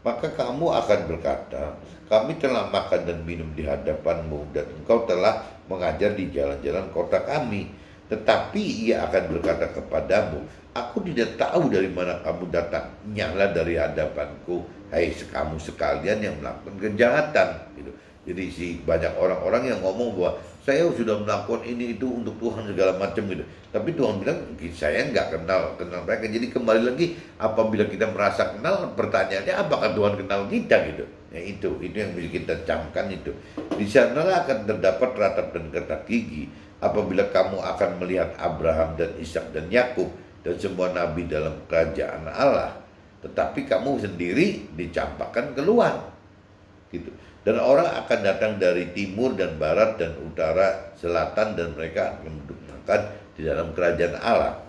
A: Maka kamu akan berkata, kami telah makan dan minum di hadapanmu, dan engkau telah mengajar di jalan-jalan kota kami. Tetapi ia akan berkata kepadamu, aku tidak tahu dari mana kamu datang, nyala dari hadapanku, hai kamu sekalian yang melakukan kejahatan gitu. Jadi banyak orang-orang yang ngomong bahwa saya sudah melakukan ini itu untuk Tuhan segala macam gitu. Tapi Tuhan bilang saya nggak kenal mereka. Jadi kembali lagi, apabila kita merasa kenal, pertanyaannya apakah Tuhan kenal kita gitu. Ya itu yang bisa kita camkan itu. Di sanalah akan terdapat ratap dan ketak gigi apabila kamu akan melihat Abraham dan Ishak dan Yakub dan semua nabi dalam kerajaan Allah, tetapi kamu sendiri dicampakkan keluar gitu. Dan orang akan datang dari timur dan barat dan utara, selatan, dan mereka akan duduk makan di dalam kerajaan Allah.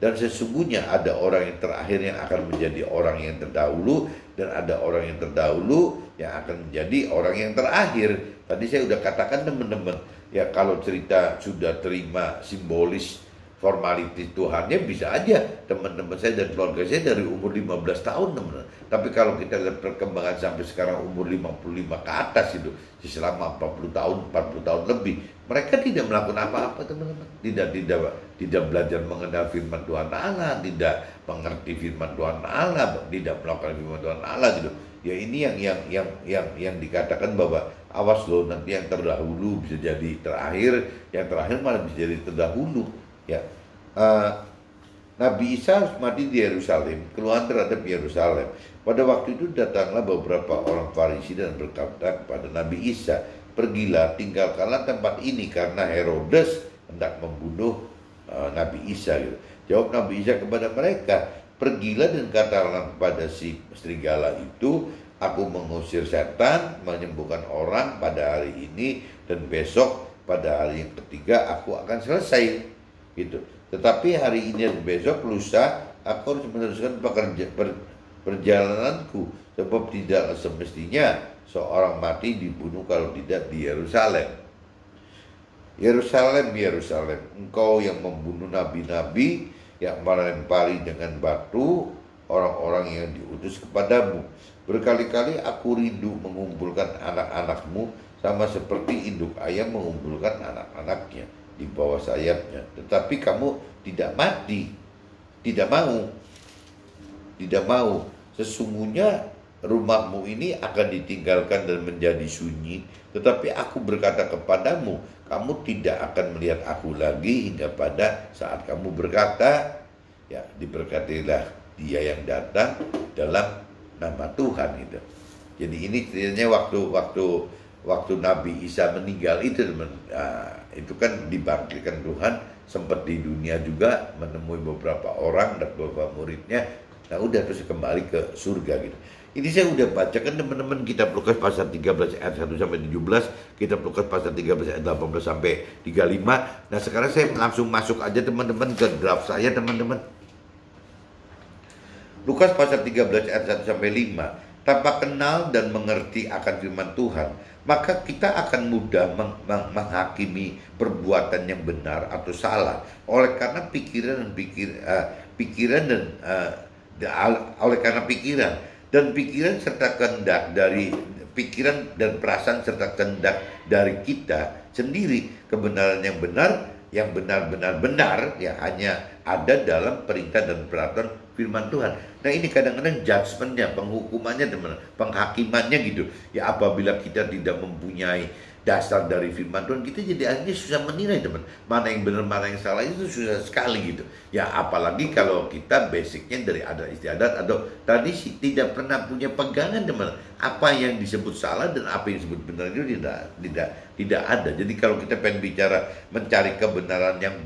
A: Dan sesungguhnya ada orang yang terakhir yang akan menjadi orang yang terdahulu, dan ada orang yang terdahulu yang akan menjadi orang yang terakhir. Tadi saya sudah katakan teman-teman, ya kalau cerita sudah terima simbolis formalitas Tuhannya, bisa aja teman-teman saya dan keluarga saya dari umur 15 tahun teman-teman. Tapi kalau kita lihat perkembangan sampai sekarang umur 55 ke atas itu, selama 40 tahun, 40 tahun lebih, mereka tidak melakukan apa-apa teman-teman. Tidak belajar mengenal firman Tuhan Allah, tidak mengerti firman Tuhan Allah, tidak melakukan firman Tuhan Allah gitu. Ya ini yang dikatakan bahwa awas loh, nanti yang terdahulu bisa jadi terakhir, yang terakhir malah bisa jadi terdahulu. Ya, Nabi Isa mati di Yerusalem, keluhan terhadap Yerusalem. Pada waktu itu datanglah beberapa orang Farisi dan berkata kepada Nabi Isa, pergilah, tinggalkanlah tempat ini karena Herodes hendak membunuh Nabi Isa. Gitu. Jawab Nabi Isa kepada mereka, pergilah dan katakanlah kepada si serigala itu, aku mengusir setan, menyembuhkan orang pada hari ini, dan besok pada hari yang ketiga aku akan selesai. Gitu. Tetapi hari ini dan besok lusa aku harus meneruskan perjalananku, sebab tidak semestinya seorang mati dibunuh kalau tidak di Yerusalem. Yerusalem, Yerusalem, engkau yang membunuh nabi-nabi, yang melempari dengan batu orang-orang yang diutus kepadamu. Berkali-kali aku rindu mengumpulkan anak-anakmu sama seperti induk ayam mengumpulkan anak-anaknya di bawah sayapnya. Tetapi kamu tidak mati, tidak mau, tidak mau. Sesungguhnya rumahmu ini akan ditinggalkan dan menjadi sunyi. Tetapi aku berkata kepadamu, kamu tidak akan melihat aku lagi hingga pada saat kamu berkata, ya diberkatilah dia yang datang dalam nama Tuhan itu. Jadi ini ceritanya waktu Nabi Isa meninggal itu, teman. Itu kan dibangkitkan Tuhan, sempat di dunia juga menemui beberapa orang dan beberapa muridnya. Nah udah terus kembali ke surga gitu. Ini saya udah bacakan teman-teman kitab Lukas pasal 13 ayat 1 sampai 17, kitab Lukas pasal 13 ayat 18 sampai 35. Nah sekarang saya langsung masuk aja teman-teman ke draft saya teman-teman. Lukas pasal 13 ayat 1 sampai 5. Tanpa kenal dan mengerti akan firman Tuhan, maka kita akan mudah menghakimi perbuatan yang benar atau salah oleh karena pikiran dan pikiran serta kehendak dari pikiran dan perasaan serta kehendak dari kita sendiri. Kebenaran yang benar-benar benar ya hanya ada dalam perintah dan peraturan firman Tuhan. Nah ini kadang-kadang judgementnya, penghukumannya teman, penghakimannya gitu. Ya apabila kita tidak mempunyai dasar dari firman Tuhan, kita jadi akhirnya susah menilai teman. Mana yang benar, mana yang salah itu susah sekali gitu. Ya apalagi kalau kita basicnya dari adat istiadat atau tradisi, tidak pernah punya pegangan teman. Apa yang disebut salah dan apa yang disebut benar itu tidak ada. Jadi kalau kita pengen bicara mencari kebenaran yang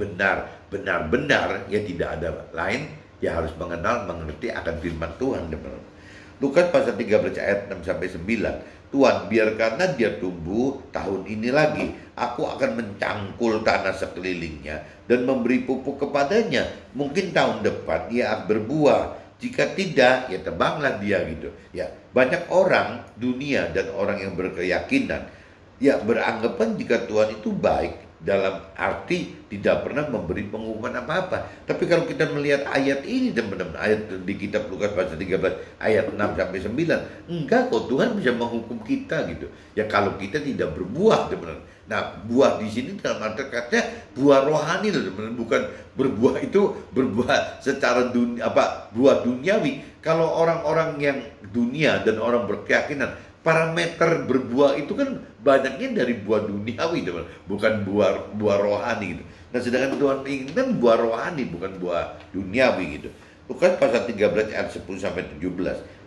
A: benar-benar ya tidak ada lain. Ya harus mengenal, mengerti akan firman Tuhan. Lukas pasal 13 ayat 6 sampai 9. Tuhan, biarkanlah dia tumbuh tahun ini lagi. Aku akan mencangkul tanah sekelilingnya dan memberi pupuk kepadanya. Mungkin tahun depan ia berbuah. Jika tidak, ya tebanglah dia gitu. Ya, banyak orang dunia dan orang yang berkeyakinan ya beranggapan jika Tuhan itu baik dalam arti tidak pernah memberi penghukuman apa-apa. Tapi kalau kita melihat ayat ini teman-teman, ayat di kitab Lukas pasal 13 ayat 6 sampai 9, enggak kok Tuhan bisa menghukum kita gitu. Ya kalau kita tidak berbuah teman-teman. Nah, buah di sini dalam arti katanya buah rohani loh teman-teman, bukan berbuah itu berbuah secara buah duniawi. Kalau orang-orang yang dunia dan orang berkeyakinan, parameter berbuah itu kan banyaknya dari buah duniawi teman, bukan buah rohani gitu. Nah sedangkan Tuhan inginkan buah rohani, bukan buah duniawi gitu. Lukas pasal 13 ayat 10 sampai 17.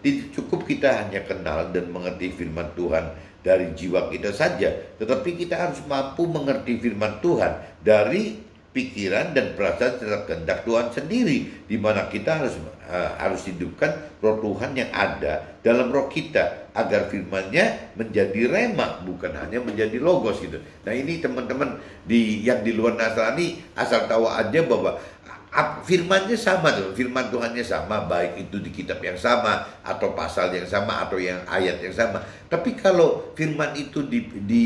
A: Tidak cukup kita hanya kenal dan mengerti firman Tuhan dari jiwa kita saja, tetapi kita harus mampu mengerti firman Tuhan dari pikiran dan perasaan serta kehendak Tuhan sendiri, di mana kita harus hidupkan roh Tuhan yang ada dalam roh kita agar firman-Nya menjadi rema, bukan hanya menjadi logos gitu. Nah ini teman-teman yang di luar Nasrani asal tahu aja bahwa firman-Nya sama tuh, firman Tuhan-nya sama, baik itu di kitab yang sama atau pasal yang sama atau yang ayat yang sama. Tapi kalau firman itu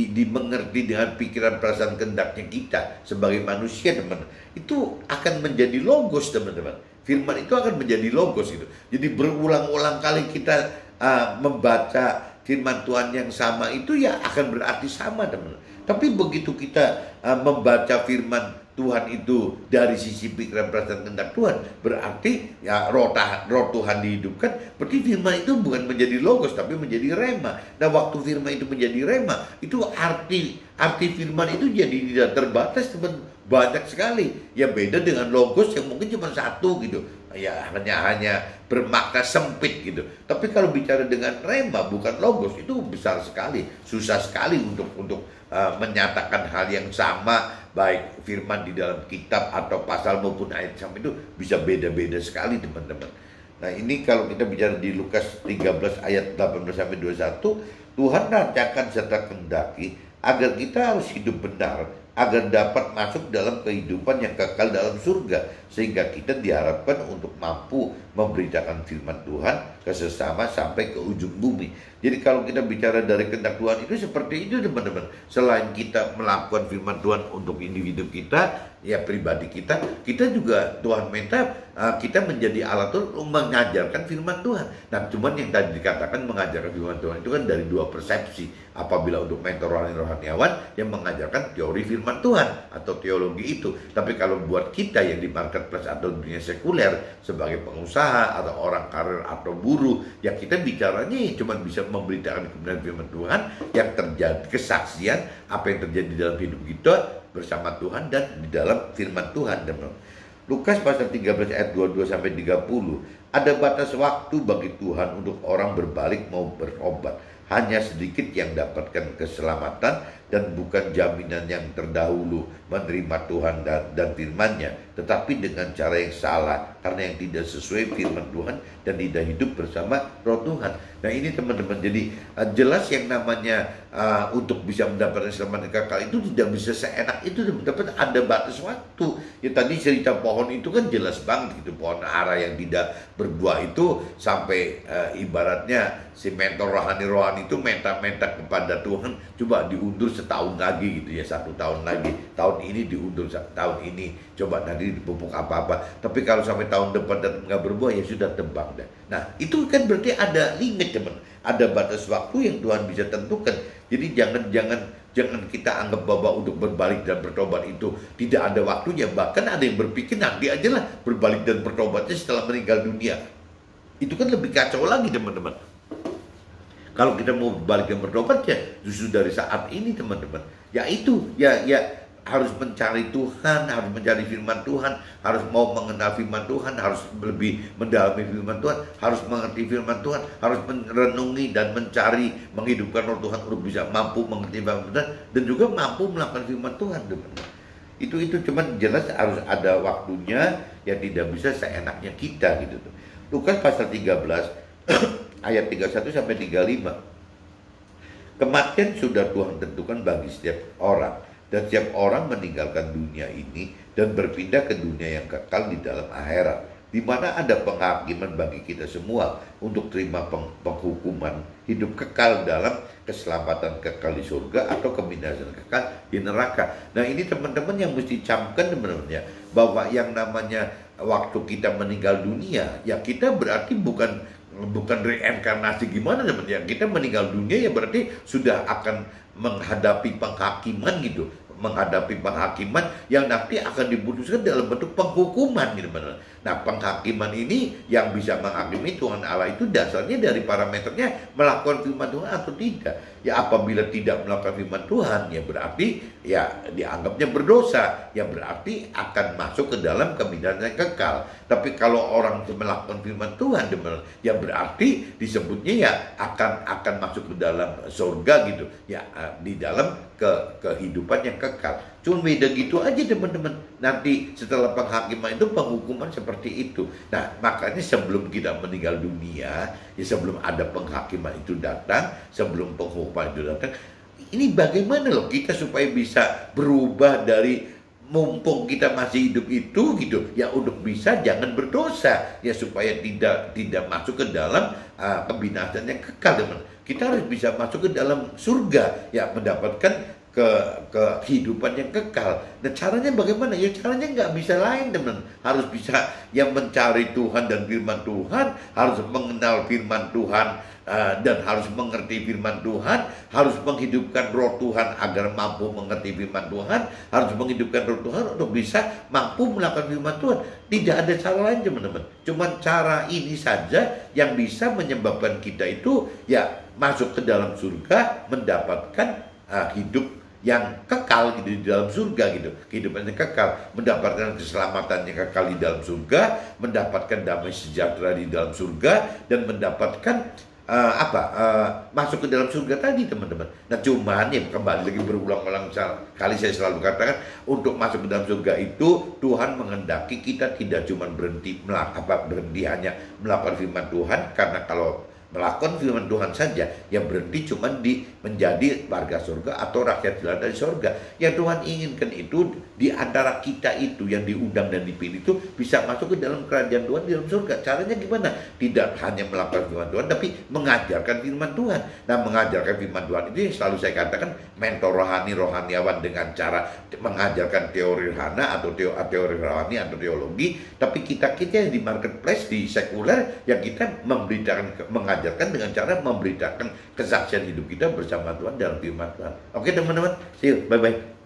A: dimengerti dengan pikiran perasaan kehendaknya kita sebagai manusia teman, itu akan menjadi logos teman-teman. Firman itu akan menjadi logos gitu. Jadi berulang-ulang kali kita membaca firman Tuhan yang sama itu ya akan berarti sama teman-teman. Tapi begitu kita membaca firman Tuhan itu dari sisi pikiran perasaan kehendak Tuhan, berarti ya roh Tuhan dihidupkan, berarti firman itu bukan menjadi logos tapi menjadi rema. Nah waktu firman itu menjadi rema, itu arti firman itu jadi tidak terbatas teman, banyak sekali. Ya beda dengan logos yang mungkin cuma satu gitu, ya hanya bermakna sempit gitu. Tapi kalau bicara dengan rema bukan logos, itu besar sekali, susah sekali untuk menyatakan hal yang sama, baik firman di dalam kitab atau pasal maupun ayat sama, itu bisa beda-beda sekali teman-teman. Nah ini kalau kita bicara di Lukas 13 ayat 18 sampai 21, Tuhan rancangkan serta kehendaki agar kita harus hidup benar, agar dapat masuk dalam kehidupan yang kekal dalam surga, sehingga kita diharapkan untuk mampu memberitakan firman Tuhan ke sesama sampai ke ujung bumi. Jadi kalau kita bicara dari kehendak Tuhan itu seperti itu teman-teman. Selain kita melakukan firman Tuhan untuk individu kita, ya pribadi kita juga Tuhan minta kita menjadi alat Tuhan untuk mengajarkan firman Tuhan. Nah, cuman yang tadi dikatakan mengajarkan firman Tuhan itu kan dari dua persepsi. Apabila untuk mentor rohaniawan yang mengajarkan teori firman Tuhan atau teologi itu. Tapi kalau buat kita yang di marketplace atau dunia sekuler sebagai pengusaha atau orang karir atau buruh, ya kita bicaranya cuma bisa memberitakan kebenaran firman Tuhan yang terjadi, kesaksian apa yang terjadi dalam hidup kita bersama Tuhan dan di dalam firman Tuhan. Lukas pasal 13 ayat 22 sampai 30, ada batas waktu bagi Tuhan untuk orang berbalik mau berobat. Hanya sedikit yang dapatkan keselamatan dan bukan jaminan yang terdahulu menerima Tuhan dan firman-Nya, tetapi dengan cara yang salah karena yang tidak sesuai firman Tuhan dan tidak hidup bersama Roh Tuhan. Nah ini teman-teman, jadi jelas yang namanya untuk bisa mendapatkan keselamatan kekal itu tidak bisa seenak itu teman-teman, ada batas waktu. Ya tadi cerita pohon itu kan jelas banget gitu, pohon ara yang tidak berbuah itu sampai ibaratnya si mentor rohani itu minta kepada Tuhan, coba diundur setahun lagi gitu ya, 1 tahun lagi, tahun ini diundur tahun ini, coba nanti dipupuk apa-apa. Tapi kalau sampai tahun depan dan nggak berbuah ya sudah tebang dah. Nah itu kan berarti ada limit teman, ada batas waktu yang Tuhan bisa tentukan. Jadi jangan kita anggap bahwa untuk berbalik dan bertobat itu tidak ada waktunya. Bahkan ada yang berpikir nanti aja lah berbalik dan bertobatnya setelah meninggal dunia. Itu kan lebih kacau lagi teman-teman. Kalau kita mau balik dan bertobat ya justru dari saat ini teman-teman. Ya itu, ya harus mencari Tuhan, harus mencari firman Tuhan, harus mau mengenal firman Tuhan, harus lebih mendalami firman Tuhan, harus mengerti firman Tuhan, harus merenungi dan mencari, menghidupkan Roh Tuhan untuk bisa mampu mengerti firman Tuhan dan juga mampu melakukan firman Tuhan teman-teman. Itu cuman jelas harus ada waktunya, ya tidak bisa seenaknya kita gitu tuh. Lukas pasal 13 ayat 31 sampai 35. Kematian sudah Tuhan tentukan bagi setiap orang, dan setiap orang meninggalkan dunia ini dan berpindah ke dunia yang kekal di dalam akhirat, di mana ada penghakiman bagi kita semua untuk terima penghukuman hidup kekal dalam keselamatan kekal di surga atau kebinasaan kekal di neraka. Nah ini teman-teman yang mesti camkan teman-teman ya, bahwa yang namanya waktu kita meninggal dunia, ya kita berarti bukan reinkarnasi gimana teman-teman. Kita meninggal dunia ya berarti sudah akan menghadapi penghakiman gitu, menghadapi penghakiman yang nanti akan diputuskan dalam bentuk penghukuman gitu benar. Nah penghakiman ini yang bisa menghakimi Tuhan Allah itu dasarnya dari parameternya melakukan firman Tuhan atau tidak. Ya apabila tidak melakukan firman Tuhan ya berarti ya dianggapnya berdosa, ya berarti akan masuk ke dalam kebinasaan yang kekal. Tapi kalau orang melakukan firman Tuhan ya berarti disebutnya ya akan masuk ke dalam surga gitu ya, di dalam kehidupan yang kekal. Cuma beda gitu aja teman-teman. Nanti setelah penghakiman itu penghukuman seperti itu. Nah makanya sebelum kita meninggal dunia, ya sebelum ada penghakiman itu datang, sebelum penghukuman itu datang, ini bagaimana loh kita supaya bisa berubah dari mumpung kita masih hidup itu gitu ya, untuk bisa jangan berdosa ya, supaya tidak masuk ke dalam kebinasaan yang kekal teman. Kita harus bisa masuk ke dalam surga ya, mendapatkan kehidupan yang kekal. Dan caranya bagaimana? Ya caranya nggak bisa lain teman. Harus bisa yang mencari Tuhan dan firman Tuhan, harus mengenal firman Tuhan dan harus mengerti firman Tuhan, harus menghidupkan Roh Tuhan agar mampu mengerti firman Tuhan, harus menghidupkan Roh Tuhan untuk bisa mampu melakukan firman Tuhan. Tidak ada cara lain teman-teman. Cuma cara ini saja yang bisa menyebabkan kita itu ya masuk ke dalam surga, mendapatkan hidup yang kekal gitu di dalam surga gitu, kehidupan yang kekal, mendapatkan keselamatan yang kekal di dalam surga, mendapatkan damai sejahtera di dalam surga, dan mendapatkan masuk ke dalam surga tadi teman-teman. Nah cuman ya kembali lagi berulang-ulang kali saya selalu katakan, untuk masuk ke dalam surga itu Tuhan menghendaki kita tidak cuma berhenti hanya melakukan firman Tuhan, karena kalau melakukan firman Tuhan saja, yang berhenti cuma di menjadi warga surga atau rakyat jelata dari surga. Yang Tuhan inginkan itu di antara kita itu yang diundang dan dipilih itu bisa masuk ke dalam kerajaan Tuhan di dalam surga. Caranya gimana? Tidak hanya melakukan firman Tuhan, tapi mengajarkan firman Tuhan. Nah, mengajarkan firman Tuhan itu yang selalu saya katakan mentor rohaniawan dengan cara mengajarkan teori rohana atau teori rohani atau teologi. Tapi kita yang di marketplace, di sekuler, yang kita mengajarkan dengan cara memberitakan kesaksian hidup kita bersama Tuhan dalam firman Tuhan. Oke teman-teman, see you, bye-bye.